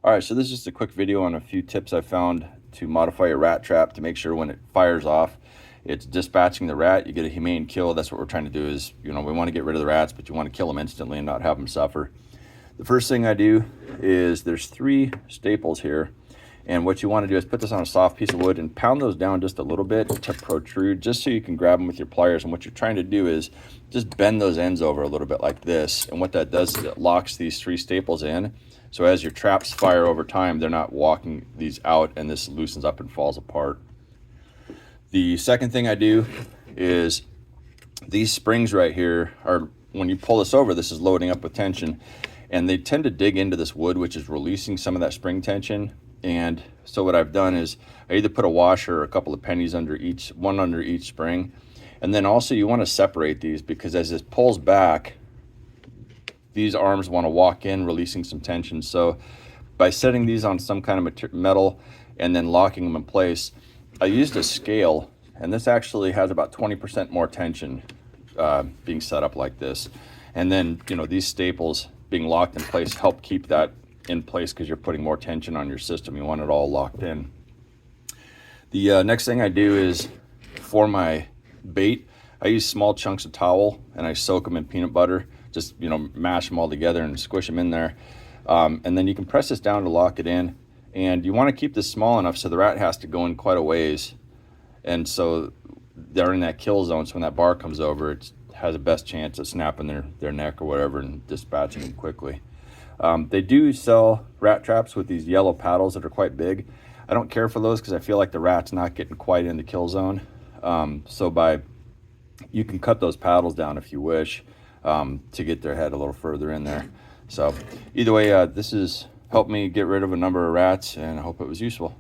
All right, so this is just a quick video on a few tips I found to modify a rat trap to make sure when it fires off, it's dispatching the rat. You get a humane kill. That's what we're trying to do is, we want to get rid of the rats, but you want to kill them instantly and not have them suffer. The first thing I do is there's 3 staples here. And what you want to do is put this on a soft piece of wood and pound those down just a little bit to protrude, just so you can grab them with your pliers. And what you're trying to do is just bend those ends over a little bit like this. And what that does is it locks these 3 staples in. So as your traps fire over time, they're not walking these out and this loosens up and falls apart. The second thing I do is these springs right here are, when you pull this over, this is loading up with tension. And they tend to dig into this wood, which is releasing some of that spring tension. And so what I've done is I either put a washer or a couple of pennies under each, one under each spring. And then also you want to separate these, because as this pulls back, these arms want to walk in, releasing some tension. So by setting these on some kind of metal and then locking them in place, I used a scale, and this actually has about 20% more tension being set up like this. And then, these staples being locked in place help keep that in place, because you're putting more tension on your system. You want it all locked in. The next thing I do is, for my bait, I use small chunks of towel and I soak them in peanut butter. Just mash them all together and squish them in there, and then you can press this down to lock it in. And you want to keep this small enough so the rat has to go in quite a ways, and so they're in that kill zone. So when that bar comes over, it has the best chance of snapping their neck or whatever and dispatching them quickly. They do sell rat traps with these yellow paddles that are quite big. I don't care for those because I feel like the rat's not getting quite in the kill zone. You can cut those paddles down if you wish, to get their head a little further in there. So either way, this has helped me get rid of a number of rats, and I hope it was useful.